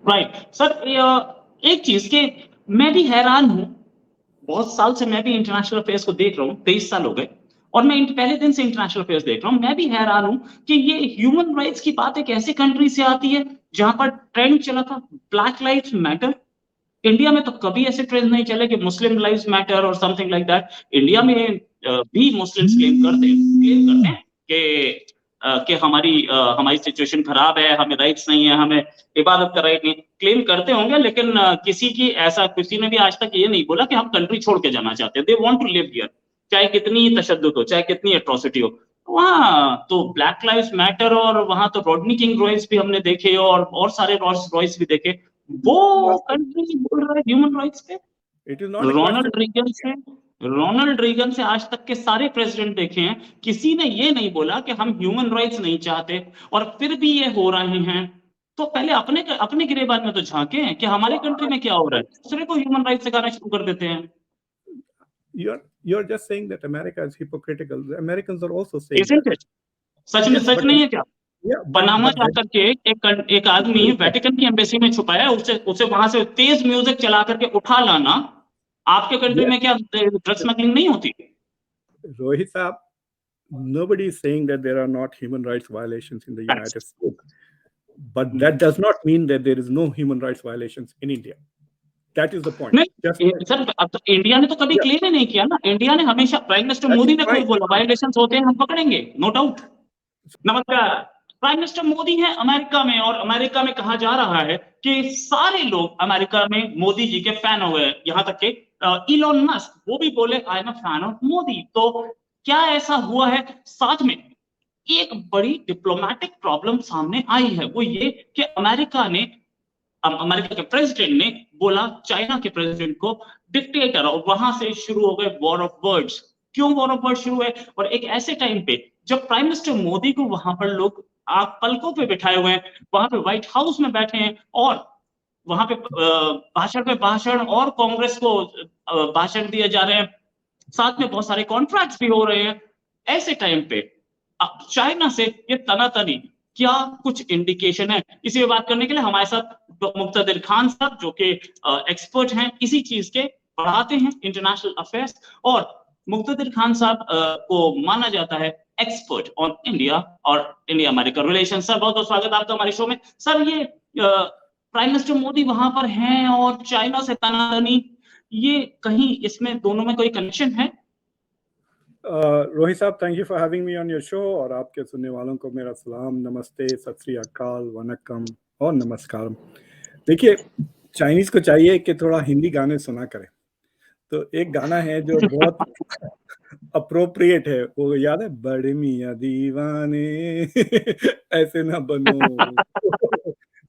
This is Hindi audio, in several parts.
राइट सर, एक चीज के मैं भी हैरान हूँ, बहुत साल से मैं भी इंटरनेशनल अफेयर्स को देख रहा हूँ, 23 साल हो गए, और मैं पहले दिन से इंटरनेशनल अफेयर्स देख रहा हूँ। मैं भी हैरान हूँ कि ये ह्यूमन राइट्स की बात एक ऐसे कंट्री से आती है जहां पर ट्रेंड चला था ब्लैक लाइव्स मैटर। इंडिया में तो कभी ऐसे ट्रेंड नहीं चले कि मुस्लिम लाइव्स मैटर और समथिंग लाइक दैट। इंडिया में भी मुस्लिम्स क्लेम करते हैं कि हमारी सिचुएशन खराब है, हमें राइट्स नहीं है, हमें इबादत का राइट नहीं, क्लेम करते होंगे, लेकिन किसी ने भी आज तक ये नहीं बोला कि हम कंट्री छोड़ के जाना चाहते हैं। They want to live here, चाहे कितनी तशद्दुद हो, चाहे कितनी एट्रोसिटी हो। वहां तो ब्लैक लाइव्स मैटर, और वहां तो रॉडनी किंग रॉयस भी हमने देखे, और सारे रॉल्स रॉयस भी देखे। वो कंट्री बोल रहा है ह्यूमन राइट्स पे। It is not a question. Ronald Reagan से आज तक के सारे प्रेसिडेंट देखे हैं, किसी ने ये नहीं बोला कि हम ह्यूमन राइट्स नहीं चाहते, और फिर भी ये हो रहे हैं। तो पहले अपने गिरेबान में तो झांके कि हमारे कंट्री में क्या हो रहा है, दूसरे को ह्यूमन राइट्स सिखाना शुरू कर देते हैं। You're just saying that America is hypocritical. The Americans are also saying Isn't that. it? सच में Yes, सच but नहीं है क्या? yeah, पनामा but that जाकर के एक आदमी वेटिकन की एम्बेसी में छुपा है, उसे वहां से तेज म्यूजिक चला करके उठा लाना। आपके कंट्री yes, में क्या ड्रग स्मगलिंग नहीं होती? Rohit साहब, nobody is saying that there are not human rights violations in the United States, but that does not mean that there is no human rights violations in India. That is the point. नहीं सर, अब तो इंडिया ने तो कभी Yeah, क्लेम ही नहीं किया ना। इंडिया ने हमेशा, prime minister that is Modi ने कोई fine. बोला वायलेशंस होते हैं हम पकड़ेंगे, नो डाउट। नमस्कार, प्राइम मिनिस्टर मोदी है अमेरिका में, और अमेरिका में कहा जा रहा है कि सारे लोग अमेरिका में मोदी जी के फैन हो गए, यहां तक के इलॉन मस्क वो भी बोले I am a fan of Modi. तो क्या ऐसा हुआ है? साथ में एक बड़ी डिप्लोमेटिक प्रॉब्लम सामने आई है, वो ये कि अमेरिका के प्रेसिडेंट ने बोला चाइना के प्रेसिडेंट को डिक्टेटर, और वहां से शुरू हो गए वॉर ऑफ वर्ड्स। क्यों वॉर ऑफ वर्ड्स शुरू है? और एक ऐसे टाइम पे जब प्राइम मिनिस्टर मोदी को वहां पर लोग आप पलकों पे बिठाए हुए हैं, वहां पे व्हाइट हाउस में बैठे हैं, और वहां पे भाषण पे भाषण, और कांग्रेस को भाषण दिए जा रहे हैं, साथ में बहुत सारे कॉन्ट्रैक्ट्स भी हो रहे हैं। ऐसे टाइम पे चाइना से ये तनातनी, क्या कुछ इंडिकेशन है? इसी पे बात करने के लिए हमारे साथ मुक्तदिर खान साहब, जो कि एक्सपर्ट हैं इसी चीज के, पढ़ाते हैं इंटरनेशनल अफेयर्स, और मुक्तदिर खान साहब को माना जाता है एक्सपर्ट ऑन इंडिया और इंडिया अमेरिका रिलेशन। सर बहुत बहुत स्वागत आपका हमारे शो में। सर, ये प्राइम मिनिस्टर मोदी वहां पर हैं और चाइना से तनातनी, ये कहीं इसमें दोनों में कोई कनेक्शन है? रोहित साहब, thank you for having me on your show, और आपके सुनने वालों को मेरा सलाम, नमस्ते, सत श्री अकाल, वनक्कम और नमस्कार। देखिए, चाइनीज को चाहिए कि थोड़ा हिंदी गाने सुना करें। तो एक गाना है जो बहुत अप्रोप्रिएट है, वो याद है, बड़े मियाँ दीवाने ऐसे ना बनो।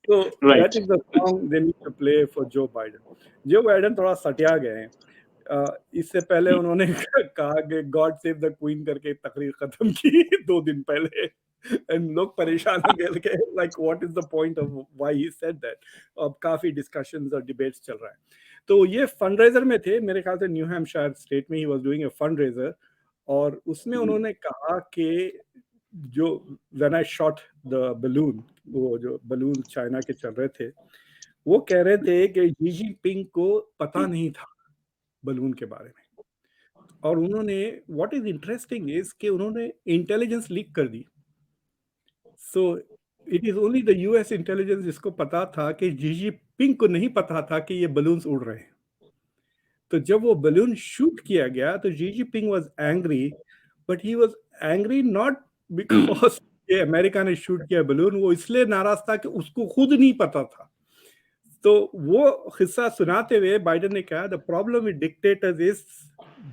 तो that right. Is the song they need to play for Joe Biden. Joe Biden थोड़ा सटिया गए हैं। इससे पहले उन्होंने कहा कि गॉड सेव द क्वीन करके तकरीर खत्म की 2 दिन पहले, एंड लोग परेशान हो गए कि like what is the point of why he said that. अब काफी डिस्कशंस और डिबेट्स चल रहा है। तो ये फंडरेजर में थे, मेरे ख्याल से न्यू हैम्पशायर स्टेट में he was doing a fundraiser, और उसमें उन्होंने कहा कि जो when I shot the balloon, वो जो बलून चाइना के चल रहे थे, वो कह रहे थे कि शी जिनपिंग को पता नहीं था बलून के बारे में। और उन्होंने, व्हाट इज इंटरेस्टिंग इज कि उन्होंने इंटेलिजेंस लीक कर दी। So it is only the US intelligence जिसको पता था कि जी जिनपिंग को नहीं पता था कि ये बलून्स उड़ रहे हैं। तो जब वो बलून शूट किया गया तो Xi Jinping was angry, but he was angry not because ये अमेरिका ने शूट किया बलून, वो इसलिए नाराज था कि उसको खुद नहीं पता था। तो वो किस्सा सुनाते हुए बाइडेन ने कहा, the problem with dictators is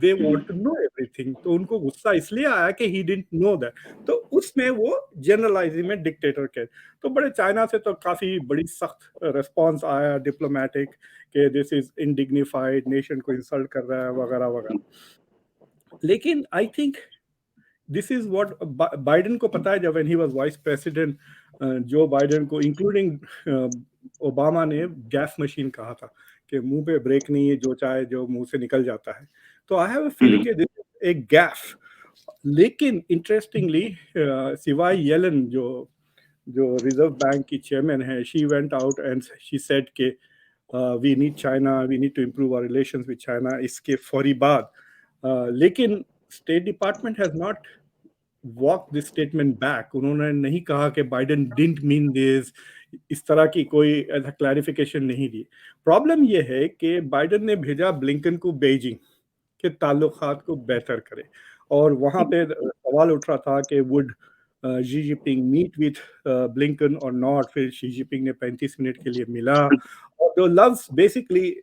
they want to know everything. तो उनको गुस्सा इसलिए आया कि ही डिडंट नो दैट। तो उसमें वो जनरलाइजिंग में डिक्टेटर के, तो बड़े चाइना से तो काफी बड़ी सख्त रिस्पांस आया डिप्लोमेटिक कि दिस इज इनडिग्निफाइड, नेशन को इंसल्ट कर रहा है वगैरह वगैरह। लेकिन I think this is what Biden को पता है। जब when he was vice president, Joe Biden को इंक्लूडिंग ओबामा ने गैस मशीन कहा था कि मुंह पे ब्रेक नहीं है, जो चाहे जो मुंह से निकल जाता है। तो आई हैव अ फीलिंग कि दिस इज ए गैफ। लेकिन इंटरेस्टिंगली सिवाय येलन, जो रिजर्व बैंक की चेयरमैन है, she went out and she said के we need China, we need to improve our relations with China, इसके फौरी बाद लेकिन state department has not walk this statement back. उन्होंने नहीं कहा कि बाइडेन डिडंट मीन दिस, इस तरह की कोई ऐसा क्लैरिफिकेशन नहीं दी। प्रॉब्लम यह है कि बाइडेन ने भेजा ब्लिंकन को बीजिंग के ताल्लुकात को बेहतर करे, और वहाँ पे सवाल उठ रहा था कि would Xi Jinping meet with Blinken और नॉट। फिर शी जिनपिंग ने 35 मिनट के लिए मिला, और जो लव्स बेसिकली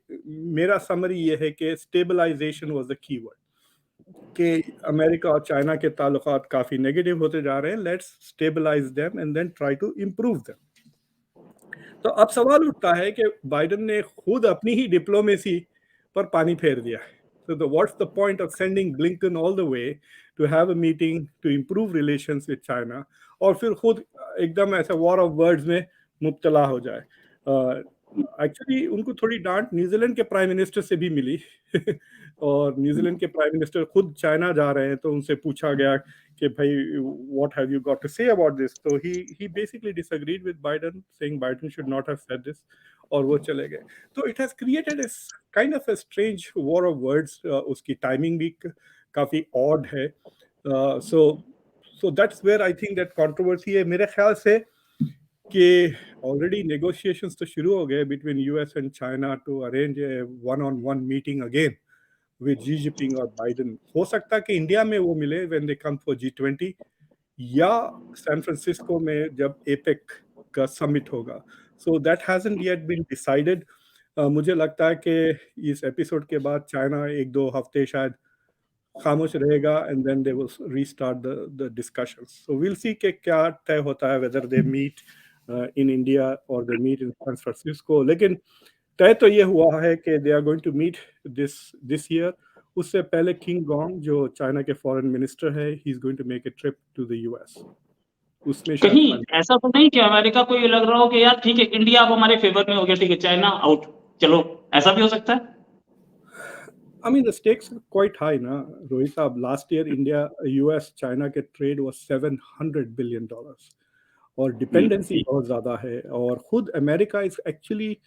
मेरा समरी ये है कि stabilization was the key word, कि अमेरिका और चाइना के ताल्लुकात काफ़ी नेगेटिव होते जा रहे हैं, let's stabilize them and then try to improve them. तो अब सवाल उठता है कि बाइडेन ने खुद अपनी ही डिप्लोमेसी पर पानी फेर दिया है। So what's the point of sending Blinken all the way to have a meeting to improve relations with China, और फिर खुद एकदम ऐसा वॉर ऑफ वर्ड्स में मुब्तला हो जाए। एक्चुअली उनको थोड़ी डांट न्यूजीलैंड के प्राइम मिनिस्टर से भी मिली और न्यूजीलैंड के प्राइम मिनिस्टर खुद चाइना जा रहे हैं, तो उनसे पूछा गया कि भाई what have you got to say about this, तो he basically disagreed with Biden, saying Biden should not have said this, और वो चले गए। तो it has created a kind of a strange war of words. उसकी टाइमिंग भी काफी ऑड है। So that's where I think that controversy है। मेरे ख्याल से कि ऑलरेडी नेगोशिएशंस तो शुरू हो गए between US and China to arrange a one on one meeting again with Xi Jinping और बाइडेन। हो सकता है कि इंडिया में वो मिले when they come for G20, या सैन फ्रांसिस्को में जब एपेक का समिट होगा। So that hasn't yet been decided. मुझे लगता है कि इस एपिसोड के बाद चाइना 1-2 हफ्ते शायद खामोश रहेगा, and then they will restart the discussions. So we will see कि क्या तय होता है, whether they meet in India और they meet in San Francisco. लेकिन तय तो ये हुआ है कि they are going to meet this year. उससे पहले किंग गोंग जो चाइना के फॉरेन मिनिस्टर है, he is going to make a trip to the US. उसमें कहीं शायद ऐसा तो नहीं कि अमेरिका को ये लग रहा हो कि यार ठीक है इंडिया अब हमारे फेवर में हो गया, ठीक है चाइना आउट, चलो, ऐसा भी हो सकता है। I mean, the stakes are quite high, na, Rohit साहब। Last year, India, US, China के trade was $700 billion, और डिपेंडेंसी बहुत ज़्यादा है। और खुद America is actually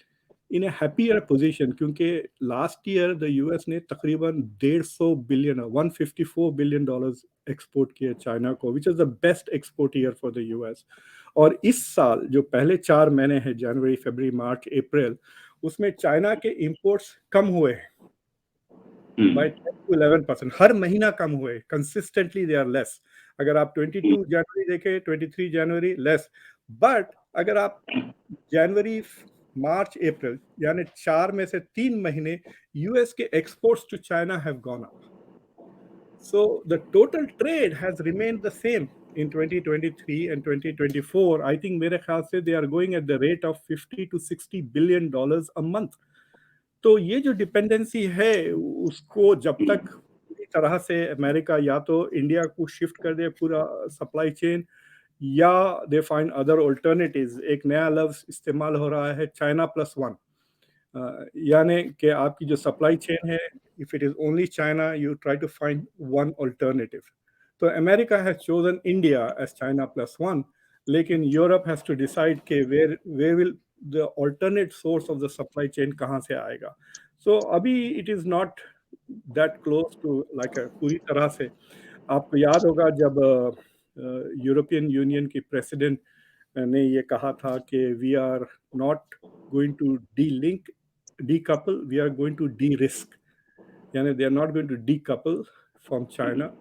in A happier position, क्योंकि लास्ट ईयर द यूएस ने तकरीबन 150 बिलियन, $154 बिलियन एक्सपोर्ट किए चाइना को, which is the best export year for the US. और इस साल जो पहले 4 महीने हैं, जनवरी, फरवरी, मार्च, अप्रैल, उसमें चाइना के इंपोर्ट्स कम हुए by 10 to 11%। हर महीना कम हुए, कंसिस्टेंटली दे आर लेस। अगर आप 22 जनवरी देखें, 23 जनवरी लेस, बट अगर आप जनवरी, मार्च, अप्रैल, यानी 4 में से 3 महीने यूएस के exports to China have gone up. So the total trade has remained the same in 2023 and 2024. I think मेरे ख्याल से they are going at the rate of $50 to $60 billion a month। तो ये जो डिपेंडेंसी है, उसको जब तक पूरी तरह से अमेरिका या तो इंडिया को शिफ्ट कर दे पूरा सप्लाई चेन, या दे फाइंड अदर ऑल्टरनेटिव्स। एक नया लफ्ज इस्तेमाल हो रहा है, चाइना प्लस वन, यानी कि आपकी जो सप्लाई चेन है, if it is only China, you try to find one alternative. तो America has chosen India as China plus one, लेकिन यूरोप हैज टू डिसाइड के where will the alternate source of the supply chain कहाँ से आएगा। So अभी it is not that close to like a पूरी तरह से। आपको याद होगा जब यूरोपियन यूनियन की प्रेसिडेंट ने ये कहा था कि we are not going to decouple, we are going to de-risk, यानी they are not going to decouple from China,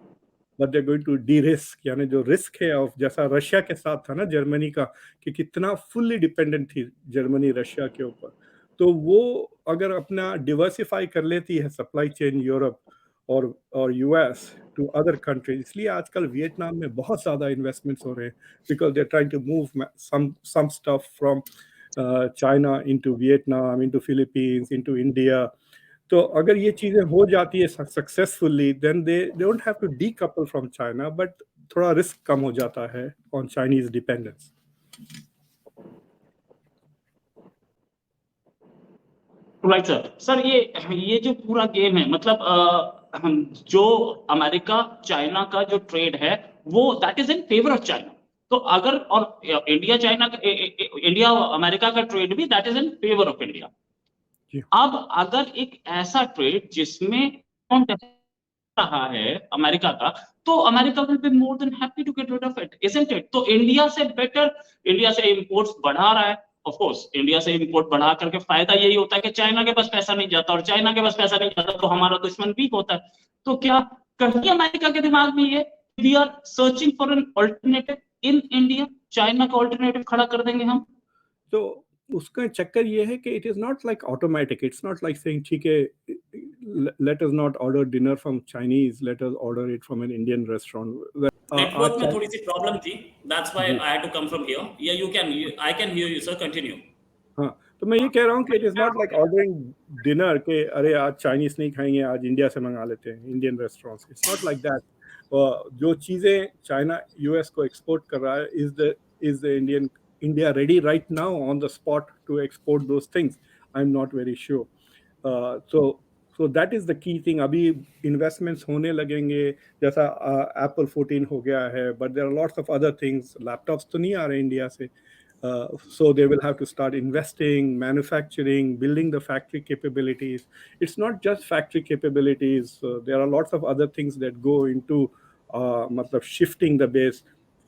but they're going to de-risk, यानी जो रिस्क है ऑफ, जैसा रशिया के साथ था ना जर्मनी का, कि कितना फुल्ली डिपेंडेंट थी जर्मनी रशिया के ऊपर, तो वो अगर अपना डिवर्सिफाई कर लेती है सप्लाई चेन यूरोप और यूएस टू अदर कंट्रीज। इसलिए आजकल वियतनाम में बहुत ज़्यादा इन्वेस्टमेंट्स हो रहे हैं, because they are trying to move some stuff from China into Vietnam, into Philippines, into India. तो अगर ये चीजें हो जाती है successfully, then they don't have to decouple from China, but थोड़ा रिस्क कम हो जाता है on Chinese dependence. Right sir. Sir ये जो पूरा गेम है, मतलब जो अमेरिका चाइना का जो ट्रेड है, वो that is in favour of China. तो अगर और इंडिया चाइना इंडिया अमेरिका का ट्रेड भी that is in favour of India. अब अगर एक ऐसा ट्रेड जिसमें रहा है अमेरिका का, तो America will be more than happy to get rid of it, isn't it? तो इंडिया से बेटर, इंडिया से इंपोर्ट्स बढ़ा रहा है, ऑफ कोर्स इंडिया से इंपोर्ट बढ़ा करके फायदा यही होता है कि चाइना के पास पैसा नहीं जाता, और चाइना के पास पैसा नहीं जाता तो हमारा दुश्मन वीक होता है। तो क्या कहीं अमेरिका के दिमाग में ये we are searching for an alternative in India, China का ऑल्टरनेटिव खड़ा कर देंगे हम? तो उसका चक्कर ये है कि it is not like automatic, it's not like saying ठीक है let us not order dinner from Chinese, let us order it from an Indian restaurant. Network में थोड़ी सी प्रॉब्लम थी, that's why I had to come from here. या you can, I can hear you sir, continue. हाँ, तो मैं ये कह रहा हूँ कि it is not like ordering dinner के अरे आज चाइनीज नहीं खाएंगे, आज इंडिया से मंगा लेते हैं Indian restaurants, it's not like that. जो चीज़ें चाइना यूएस को एक्सपोर्ट कर रहा है, is the India ready right now on the spot to export those things? I am not very sure. So that is the key thing. अभी इन्वेस्टमेंट्स होने लगेंगे, जैसा एप्पल 14 हो गया है, but there are lots of other things. Laptops तो नहीं आ रहे इंडिया से, so they will have to start investing, manufacturing, building the factory capabilities. It's not just factory capabilities. There are lots of other things that go into matlab shifting the base.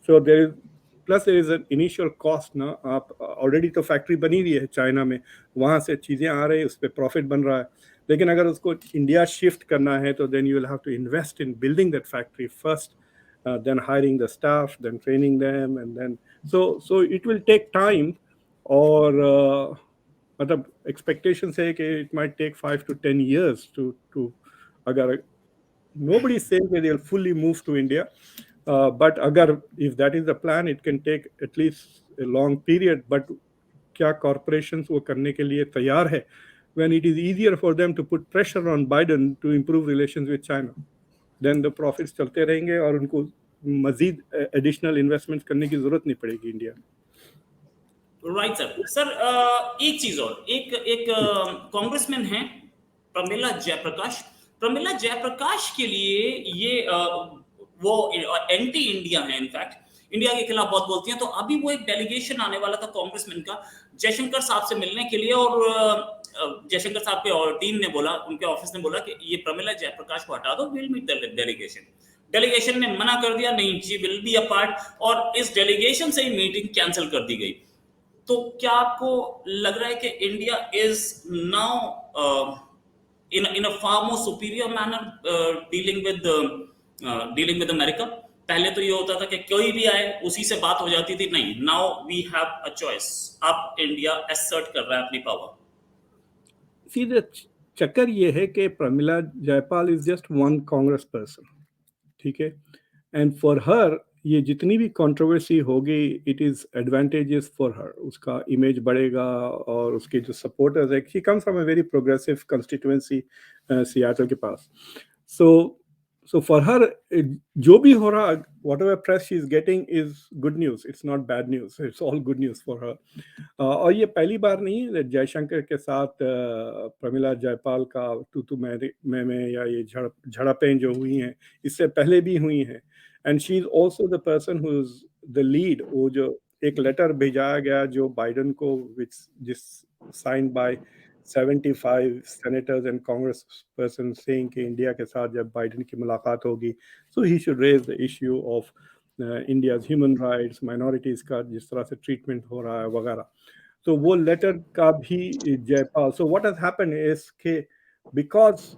So there is, plus there is an initial cost ना। आप already तो factory बनी हुई है चाइना में, वहाँ से चीज़ें आ रही है, उस पर profit बन रहा है, लेकिन अगर उसको इंडिया शिफ्ट करना है तो then you will have to invest in building that factory first, then hiring the staff, then training them, and then so it will take time। और मतलब expectations है कि it might take 5 to 10 years to अगर nobody is saying that they'll fully move to India, but अगर if that is the plan, it can take at least a long period। but क्या corporations वो करने के लिए तैयार है when it is easier for them to put pressure on Biden to improve relations with China? then the profits चलते रहेंगे और उनको मजीद एडिशनल इन्वेस्टमेंट करने की जरूरत नहीं पड़ेगी इंडिया में। Right sir. सर एक चीज और, एक कांग्रेसमैन है प्रमिला जयप्रकाश। प्रमिला जयप्रकाश के लिए ये वो एंटी इंडिया है, इनफैक्ट इंडिया के खिलाफ बहुत बोलती हैं। तो अभी वो एक डेलीगेशन आने वाला था कांग्रेसमैन का जयशंकर साहब से मिलने के लिए, और जयशंकर साहब के और टीम ने बोला, उनके ऑफिस ने बोला कि ये प्रमिला जयप्रकाश को हटा दो, will meet the delegation. Delegation ने मना कर दिया, नहीं she will be a part, और इस डेलीगेशन से ही मीटिंग कैंसिल कर दी गई। तो क्या आपको लग रहा है कि India is now in a far more superior manner dealing with America? पहले तो ये होता था कि कोई भी आए उसी से बात हो जाती थी, नहीं, now we have a choice, अब इंडिया असर्ट कर रहा है अपनी पावर। सीधे चक्कर ये है कि Pramila Jaipal is just one Congress person, ठीक है, एंड फॉर हर ये जितनी भी कंट्रोवर्सी होगी it is advantages for her, उसका इमेज बढ़ेगा और उसके जो सपोर्टर्स है, she comes from a very progressive constituency Seattle के पास। So for her, जो भी हो रहा, whatever press she is getting is good news. It's not bad news. It's all good news for her. और ये पहली बार नहीं है जयशंकर के साथ प्रमिला जयपाल का तू मैं या ये झड़पें जो हुई हैं, इससे पहले भी हुई हैं। And she is also the person who is the lead। वो जो एक लेटर भेजा गया जो बाइडन को, जिस signed by 75 senators and congresspersons saying कि इंडिया के साथ जब बाइडन की मुलाकात होगी, so he should raise the issue of India's human rights, minorities का जिस तरह से treatment हो रहा है वगैरह। तो वो लेटर का भी Jaipal, so what has happened is कि because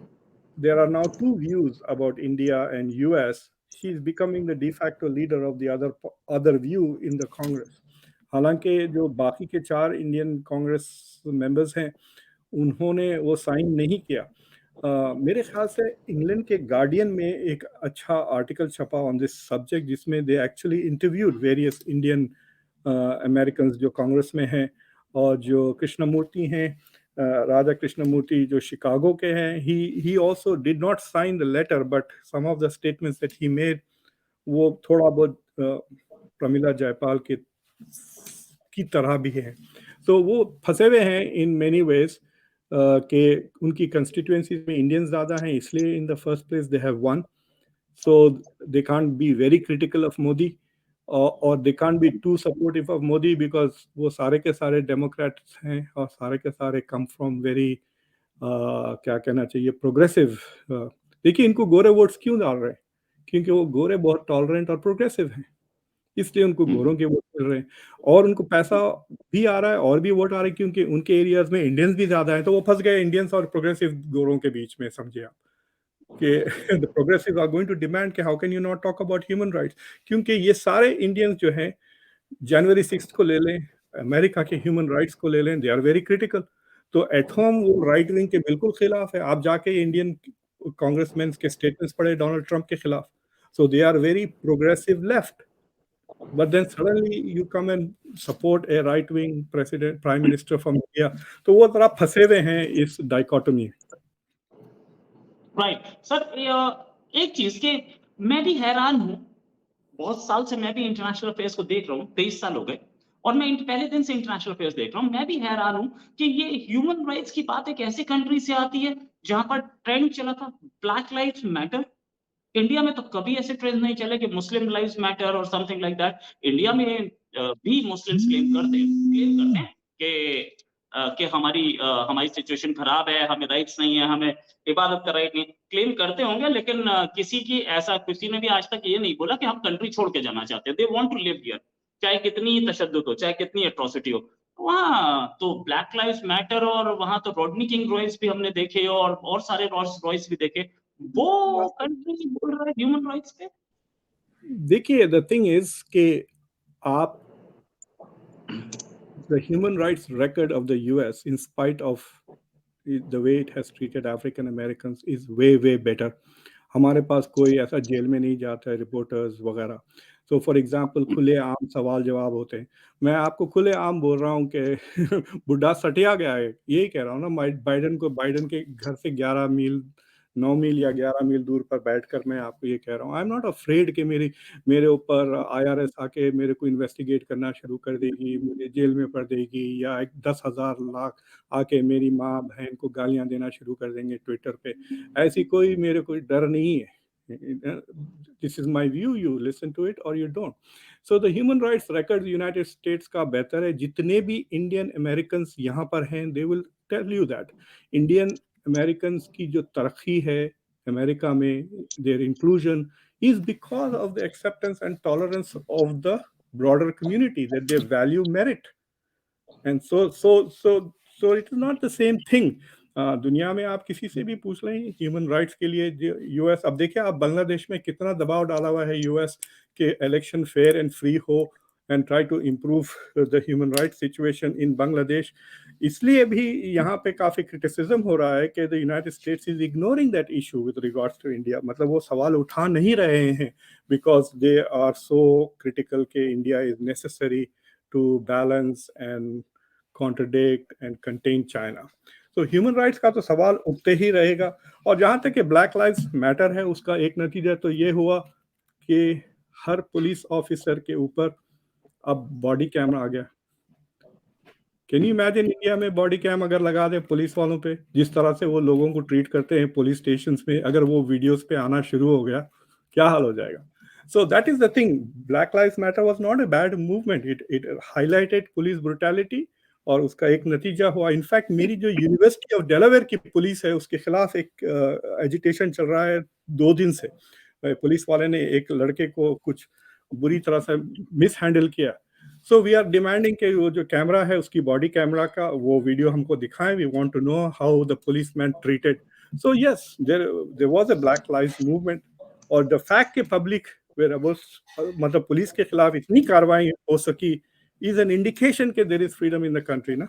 there are now two views about India and US, she is becoming the de facto leader of the other view in the Congress। हालांकि जो बाकी के 4 इंडियन कांग्रेस मेंबर्स हैं उन्होंने वो साइन नहीं किया। मेरे ख्याल से इंग्लैंड के गार्डियन में एक अच्छा आर्टिकल छपा ऑन दिस सब्जेक्ट, जिसमें they actually interviewed various Indian American जो कांग्रेस में हैं, और जो कृष्णमूर्ति हैं, राधा कृष्णमूर्ति जो शिकागो के हैं, he also did not sign the letter, but some of the statements that he made वो थोड़ा बहुत प्रमिला जयपाल की तरह भी है। तो वो फंसे हुए हैं इन मेनी वेज कि उनकी कंस्टिट्यूएंसीज में इंडियंस ज़्यादा हैं, इसलिए in the first place they have won, so they can't be very critical of Modi. और they can't be too supportive of Modi because वो सारे के सारे डेमोक्रेट्स हैं और सारे के सारे कम फ्रॉम वेरी क्या कहना चाहिए प्रोग्रेसिव। देखिए इनको गोरे वोट्स क्यों डाल रहे हैं, क्योंकि वो गोरे बहुत टॉलरेंट और प्रोग्रेसिव हैं, इसलिए उनको गोरों के वोट मिल रहे हैं और उनको पैसा भी आ रहा है और भी वोट आ रहे हैं क्योंकि उनके एरियाज में इंडियंस भी ज्यादा हैं, तो वो फंस गए इंडियंस और प्रोग्रेसिव गोरों के बीच में, समझिए आप कि the progressive are going to demand कि how can you not talk about human rights, क्योंकि ये सारे इंडियंस जो हैं जनवरी 6 को ले लें, अमेरिका के ह्यूमन राइट्स को ले लें, दे आर वेरी क्रिटिकल। तो एट होम वो राइट विंग के बिल्कुल खिलाफ है। आप जाके इंडियन कांग्रेसमैन के स्टेटमेंट्स पढ़े डोनाल्ड ट्रंप के खिलाफ, so they are very progressive left, but then suddenly you come and support a right wing president prime minister from India, तो वो जरा फंसे हुए हैं इस डाइकोटोमी। राइट सर, एक चीज के मैं भी हैरान हूं, बहुत साल से मैं भी इंटरनेशनल अफेयर्स को देख रहा हूँ, 23 साल हो गए और मैं पहले दिन से इंटरनेशनल अफेयर्स देख रहा हूँ। मैं भी हैरान हूँ कि ये ह्यूमन राइट्स की बात एक ऐसी कंट्री से आती है जहां पर ट्रेंड चला था ब्लैक लाइव्स मैटर। इंडिया में तो कभी ऐसे ट्रेंड नहीं चले कि मुस्लिम लाइव्स मैटर और समथिंग लाइक दैट। इंडिया में भी मुस्लिम्स क्लेम करते हैं कि हमारी सिचुएशन खराब है, हमें राइट्स नहीं है, हमें इबादत का राइट नहीं, क्लेम करते होंगे, लेकिन किसी ने भी आज तक ये नहीं बोला कि हम कंट्री छोड़ के जाना चाहते हैं। They want to live here, चाहे कितनी तशद्दुद हो, चाहे कितनी एट्रोसिटी हो। वहाँ तो ब्लैक लाइव्स मैटर और वहां तो रॉडनी किंग रॉयस भी हमने देखे और सारे रॉल्स रॉयस भी देखे। वो कंट्री बोल रहा है ह्यूमन राइट्स पे। देखिए द थिंग इज कि आप the human rights record of the US in spite of the way it has treated African Americans is way better. हमारे पास कोई ऐसा जेल में नहीं जाता है रिपोर्टर्स वगैरह। तो फॉर एग्जांपल खुले आम सवाल जवाब होते हैं। मैं आपको खुले आम बोल रहा हूँ कि बुढ़ा सटिया गया है, यही कह रहा हूँ ना। बाइडन के घर से 9 मील या 11 मील दूर पर बैठकर मैं आपको ये कह रहा हूँ, आई एम नॉट अफ्रेड कि मेरे ऊपर IRS आके मेरे को इन्वेस्टिगेट करना शुरू कर देगी, मुझे जेल में पड़ देगी, या 10,000 लाख आके मेरी माँ बहन को गालियां देना शुरू कर देंगे ट्विटर पे। ऐसी कोई मेरे को डर नहीं है। This is my view, you listen to it और you don't. So the human rights record United States का बेहतर है। जितने भी इंडियन अमेरिकन यहाँ पर हैं, they will tell you that Indian Americans की जो तरक्की है अमेरिका में, their inclusion is because of the acceptance and tolerance of the broader community, that they value merit, and so it is not the same thing. दुनिया में आप किसी से भी पूछ लें ह्यूमन राइट्स के लिए यूएस, अब देखिए आप बांग्लादेश में कितना दबाव डाला हुआ है यूएस के इलेक्शन फेयर एंड फ्री हो and try to improve the human rights situation in Bangladesh. इसलिए भी यहाँ पे काफी क्रिटिसिज्म हो रहा है कि the United States is ignoring that issue with regards to India. मतलब वो सवाल उठा नहीं रहे हैं because they are so critical कि India is necessary to balance and contradict and contain China. तो ह्यूमन राइट्स का तो सवाल उठते ही रहेगा। और जहाँ तक कि ब्लैक लाइव्स मैटर है, उसका एक नतीजा तो ये हुआ कि हर पुलिस ऑफिसर के ऊपर अब बॉडी कैमरा आ गया। कैन यू इमेजिन इंडिया में बॉडी कैम अगर लगा दे पुलिस वालों पे, जिस तरह से वो लोगों को ट्रीट करते हैं पुलिस स्टेशंस में, अगर वो वीडियोस पे आना शुरू हो गया, क्या हाल हो जाएगा। सो that is the thing, black lives matter was not a bad movement, it highlighted police brutality और उसका एक नतीजा हुआ। इनफैक्ट मेरी जो यूनिवर्सिटी ऑफ डेलावेयर की पुलिस है, उसके खिलाफ एक एजिटेशन चल रहा है 2 दिन से। पुलिस वाले ने एक लड़के को कुछ बुरी तरह से मिस हैंडल किया। सो वी आर डिमांडिंग कि वो जो कैमरा है उसकी बॉडी कैमरा का वो वीडियो हमको दिखाएं। We want to know how the policeman treated. So yes, there was a black lives movement, और द फैक्ट कि पब्लिक मतलब पुलिस के खिलाफ इतनी कार्रवाई हो सकी इज एन इंडिकेशन कि there is freedom in the country ना।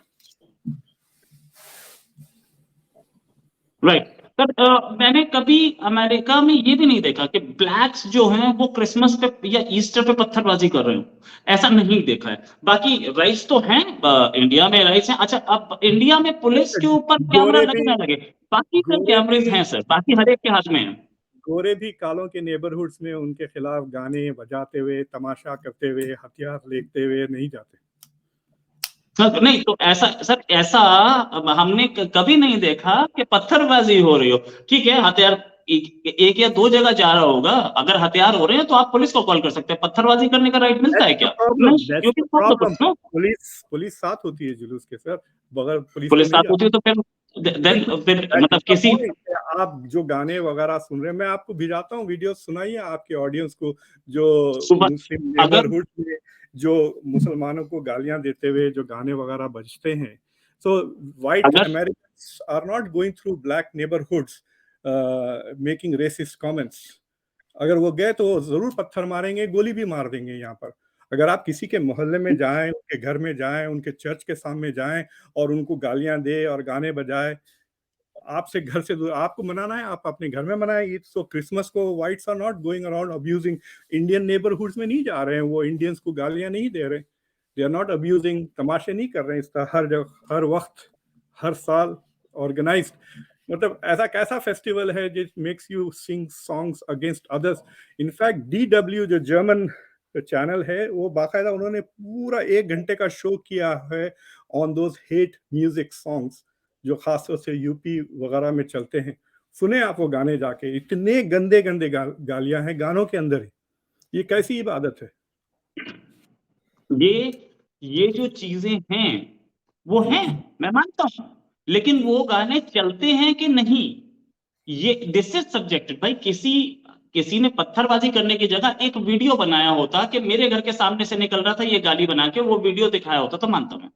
राइट सर, मैंने कभी अमेरिका में ये भी नहीं देखा कि ब्लैक्स जो हैं वो क्रिसमस पे या ईस्टर पे पत्थरबाजी कर रहे हो, ऐसा नहीं देखा है। बाकी राइट्स तो हैं, इंडिया में राइट्स हैं। अच्छा, अब इंडिया में पुलिस के ऊपर कैमरा लगे ना लगे, बाकी सब कैमरेज हैं सर, बाकी हर एक के हाथ में है। गोरे भी कालों के नेबरहुड्स में उनके खिलाफ गाने बजाते हुए, तमाशा करते हुए, हथियार लेते हुए नहीं जाते। नहीं तो ऐसा सर, ऐसा हमने कभी नहीं देखा कि पत्थरबाजी हो रही हो। ठीक है, हथियार एक या दो जगह जा रहा होगा, अगर हथियार हो रहे हैं तो आप पुलिस को कॉल कर सकते हैं। पत्थरबाजी करने का राइट मिलता है क्या? नहीं, you can stop the push, no? Police साथ होती है जुलूस के सर, बगैर पुलिस पुलिस तो नहीं साथ होती है तो फिर मतलब किसी आप जो गाने वगैरह सुन रहे हैं, मैं आपको भिजाता हूँ वीडियो, सुनाइए आपके ऑडियंस को, जो सुबह मुस्लिम अगर नेबरहुड में जो मुसलमानों को गालियां देते हुए जो गाने वगैरह बजते हैं, so white अगर Americans are not going through black neighborhoods making racist comments. अगर वो गए तो जरूर पत्थर मारेंगे, गोली भी मार देंगे यहाँ पर। अगर आप किसी के मोहल्ले में जाएं, उनके घर में जाएं, उनके चर्च के सामने जाएं और उनको गालियां दे और गाने बजाए, आपसे घर से दूर, आपको मनाना है आप अपने घर में मनाएं। ईद सो क्रिसमस को whites are not going around abusing, Indian neighbourhoods में नहीं जा रहे हैं, वो इंडियंस को गालियां नहीं दे रहे, दे आर नॉट अब्यूजिंग, तमाशे नहीं कर रहे हैं इसका हर जगह, हर वक्त, हर साल ऑर्गेनाइज्ड। मतलब ऐसा कैसा फेस्टिवल है जिस makes you sing songs against others. In fact DW जो जर्मन चैनल है, वो बाकायदा उन्होंने पूरा 1 घंटे का शो किया है on those hate music songs जो खासतौर से यूपी वगैरह में चलते हैं। सुने आप वो गाने जाके, इतने गंदे गंदे गालियां हैं गानों के अंदर ही। ये कैसी इबादत है? ये जो चीजें हैं वो हैं, मैं मानता हूं, लेकिन वो गाने चलते हैं कि नहीं, ये दिस इज सब्जेक्टेड भाई। किसी ने पत्थरबाजी करने की जगह एक वीडियो बनाया होता कि मेरे घर के सामने से निकल रहा था ये गाली बना के, वो वीडियो दिखाया होता तो मानता हूं।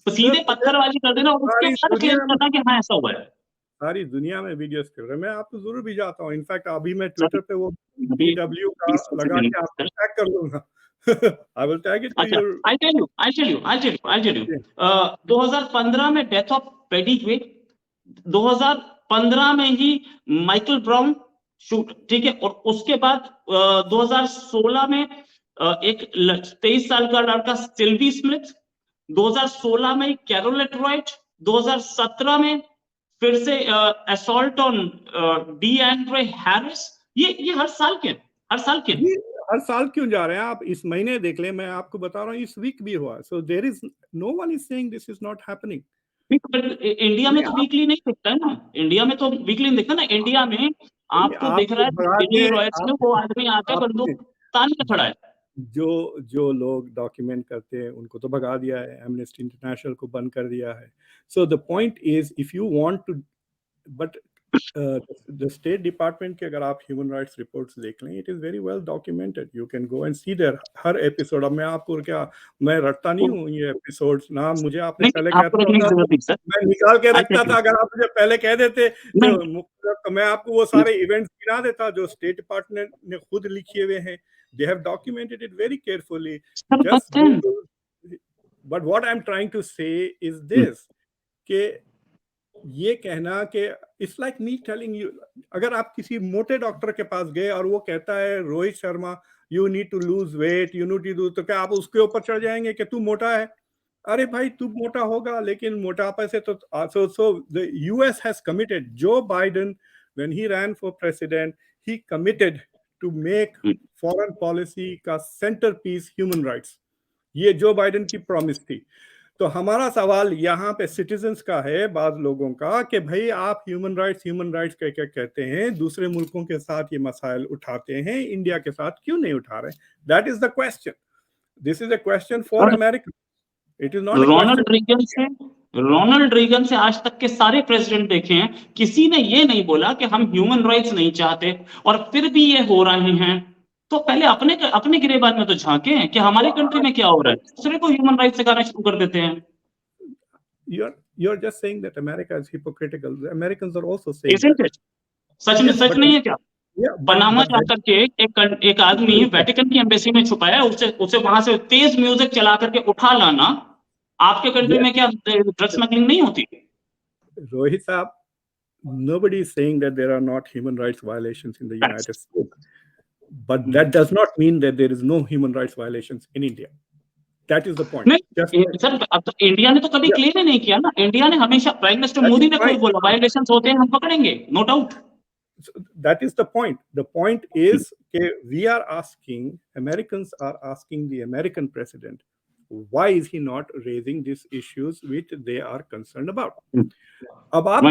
सीधे पत्थरबाजी कर देना और उसके बाद क्लेम करना कि हाँ ऐसा हुआ है। सारी दुनिया में वीडियोस कर रहे हैं, मैं आपको जरूर भी जाता हूँ। इनफैक्ट अभी मैं ट्विटर पे वो DW का लगा के आपको टैग कर दूंगा। I will tag it to अच्छा, your... I'll tell you. 2015 में डेथ ऑफ पेडी क्विक, 2015 में ही माइकल ब्राउन शूट, ठीक है, और उसके बाद 2016 में एक 23 साल का लड़का सिल्वी स्मिथ, 2016 में कैरोलेट रॉयट, 2017 में फिर से assault on D Andre Harris. ये हर साल क्यों जा रहे हैं आप? इस महीने देख ले, मैं आपको बता रहा हूँ इस वीक भी हुआ। So there is no one is saying this is not happening. India में तो वीकली नहीं दिखता है ना, इंडिया में तो वीकली नहीं दिखता ना। इंडिया में आपको दिख रहा है दिल्ली रॉयल्स में वो आदमी आके बंदूक तान के खड़ा है। जो लोग डॉक्यूमेंट करते हैं उनको तो भगा दिया है, एमनेस्टी इंटरनेशनल को बंद कर दिया है। So the point is if you want to, but the state department के अगर आप ह्यूमन राइट्स रिपोर्ट्स देख लें, it is very well documented, you can go and see there हर एपिसोड। अब मैं आपको क्या, मैं रटता नहीं हूँ ये एपिसोड्स ना, मुझे आपने पहले कहता मैं निकाल के रखता था। अगर आप मुझे पहले कह देते तो मैं आपको वो सारे इवेंट्स गिना देता जो स्टेट डिपार्टमेंट ने खुद लिखे हुए हैं। They have documented it very carefully. But what I'm trying to say is this, कि ये कहना कि it's like me telling you, अगर आप किसी मोटे डॉक्टर के पास गए और वो कहता है Rohit Sharma you need to lose weight, you need to do, तो क्या आप उसके ऊपर चढ़ जाएंगे कि तू मोटा है? अरे भाई तू मोटा होगा, लेकिन मोटापे से तो so the US has committed, Joe Biden when he ran for president, he committed to make foreign policy का सेंटर पीस ह्यूमन राइट्स। ये जो बाइडेन की प्रॉमिस थी। तो हमारा सवाल यहाँ पे सिटीजन्स का है, बाद लोगों का, कि भाई आप ह्यूमन राइट्स क्या कहते हैं, दूसरे मुल्कों के साथ ये मसाइल उठाते हैं, इंडिया के साथ क्यों नहीं उठा रहे? That is the question. This is a question for America, it is not. Ronald Reagan से आज तक के सारे प्रेसिडेंट देखे हैं, किसी ने ये नहीं बोला कि हम ह्यूमन राइट्स नहीं चाहते, और फिर भी ये हो रहे हैं। तो पहले अपने गिरेबान में तो झांके कि हमारे कंट्री में क्या हो रहा है, दूसरे को ह्यूमन राइट्स सिखाना शुरू कर देते हैं। You're just saying that America is hypocritical. The Americans are also saying Isn't it? सच में सच नहीं है क्या? पनामा जाकर के एक आदमी वेटिकन की एम्बेसी में छुपाया, उसे वहां से तेज म्यूजिक चला करके उठा लाना। आपके कंट्री में क्या ड्रग्स स्मगलिंग नहीं होती? रोहित साहब, nobody is saying that there are not human rights violations in the United States, but that does not mean that there is no human rights violations in India. That is the point. Sir अब तो इंडिया ने तो कभी क्लेम ही नहीं किया ना। इंडिया ने हमेशा, प्राइम मिनिस्टर मोदी ने कोई बोला वायलेशंस होते हैं हम पकड़ेंगे, no doubt. That is the point. The point is that we are asking, Americans are asking the American president, why is he not raising these issues which they are concerned about? अब आप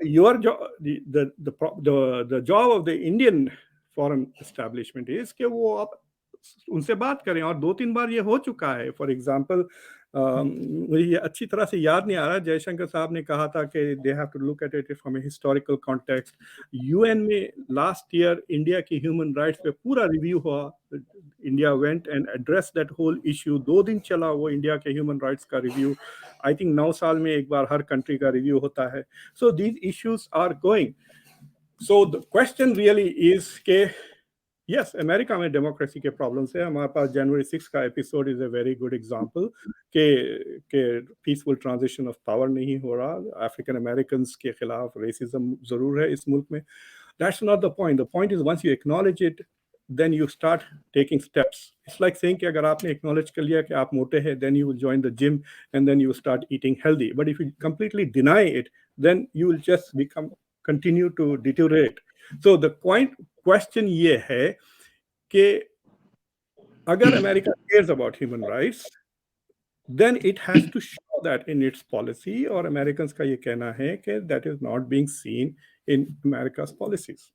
your job, the job of the Indian foreign establishment is कि वो आप उनसे बात करें, और 2-3 बार ये हो चुका है। फॉर एग्जांपल मुझे ये अच्छी तरह से याद नहीं आ रहा, जयशंकर साहब ने कहा था कि they have to look at it from a historical context. UN में लास्ट ईयर इंडिया की ह्यूमन राइट्स पे पूरा रिव्यू हुआ, India went and address that whole issue. 2 दिन चला वो इंडिया के ह्यूमन राइट्स का रिव्यू। आई थिंक 9 साल में एक बार हर कंट्री का रिव्यू होता है। So these issues are going. So the question really is के यस, अमेरिका में डेमोक्रेसी के प्रॉब्लम्स है। हमारे पास जनवरी 6 का episode is a very good example के पीसफुल ट्रांजिशन ऑफ पावर नहीं हो रहा। अफ्रीकन अमेरिकन्स के खिलाफ रेसिज्म जरूर है इस मुल्क में। That's not the point. The point is once you acknowledge it, then you start taking steps. It's like saying कि अगर आपने acknowledge कर लिया कि आप मोटे हैं, then you will join the gym and then you will start eating healthy. But if you completely deny it, then you will just continue to deteriorate. So the question ये है कि अगर America cares about human rights, then it has to show that in its policy, और Americans का ये कहना है कि that is not being seen in America's policies.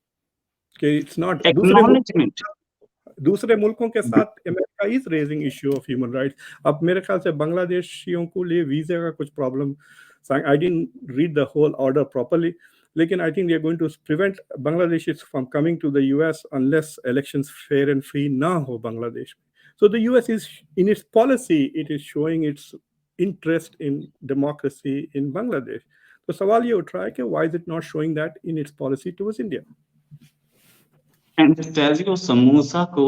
कि it's not दूसरे मुल्कों के साथ America is raising issue of human rights. अब मेरे ख्याल से बांग्लादेशियों को लिए वीजा का कुछ problem, I didn't read the whole order properly, लेकिन I think they are going to prevent Bangladeshis from coming to the US unless elections fair and free ना हो बांग्लादेश में। So the US is in its policy, it is showing its interest in democracy in Bangladesh. तो सवाल ये उठ रहा है कि why is it not showing that in its policy towards India. And स्टेजियो samosa को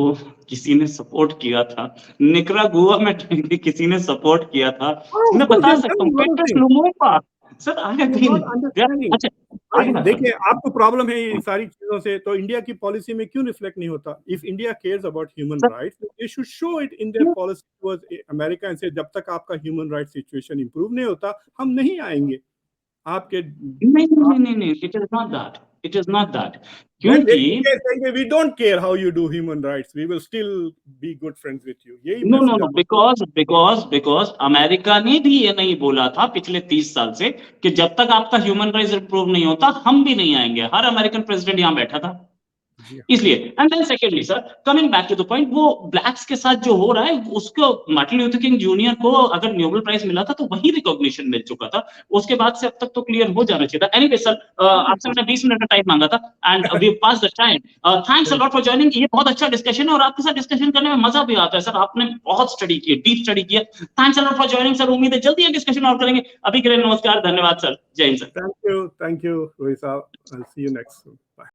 किसी ने सपोर्ट किया था, निकरागुआ में किसी ने सपोर्ट किया था। मैं बता सकता हूँ पेट्रोस लुमुम्बा सर आगे अच्छा देखिए, आपको प्रॉब्लम है ये सारी चीजों से, तो इंडिया की पॉलिसी में क्यों रिफ्लेक्ट नहीं होता? If India cares about human rights, they should show it in their policy towards America and से जब तक आपका ह्यूमन राइट्स सिचुएशन इंप्रूव नहीं होता हम नहीं आएंगे आपके। नहीं, it is not that, it is not that, क्योंकि we don't care how you do human rights, we will still be good friends with you। यही no, because अमेरिका ने भी ये नहीं बोला था पिछले 30 साल से कि जब तक आपका ह्यूमन राइट्स इंप्रूव नहीं होता हम भी नहीं आएंगे। हर अमेरिकन प्रेसिडेंट यहाँ बैठा था इसलिए। And then secondly sir, coming back to the point, वो ब्लैक्स के साथ जो हो रहा है उसको मार्टिन लूथर किंग जूनियर को अगर नोबेल प्राइज मिला था तो वही रिकॉग्निशन मिल चुका था, उसके बाद से अब तक तो क्लियर हो जाना चाहिए था। एनीवे सर, आपसे मैंने 20 मिनट का टाइम मांगा था and we pass the time. Thanks a lot for joining. ये बहुत अच्छा डिस्कशन है और आपके साथ डिस्कशन करने में मजा भी आता है सर, आपने बहुत स्टडी की, डीप स्टडी किया। Thanks a lot for joining sir, उम्मीद है जल्दी ये डिस्कशन और करेंगे। अभी के लिए नमस्कार, धन्यवाद सर, जय Hind sir. Thank you Rohit साहब, I will see you next. Bye.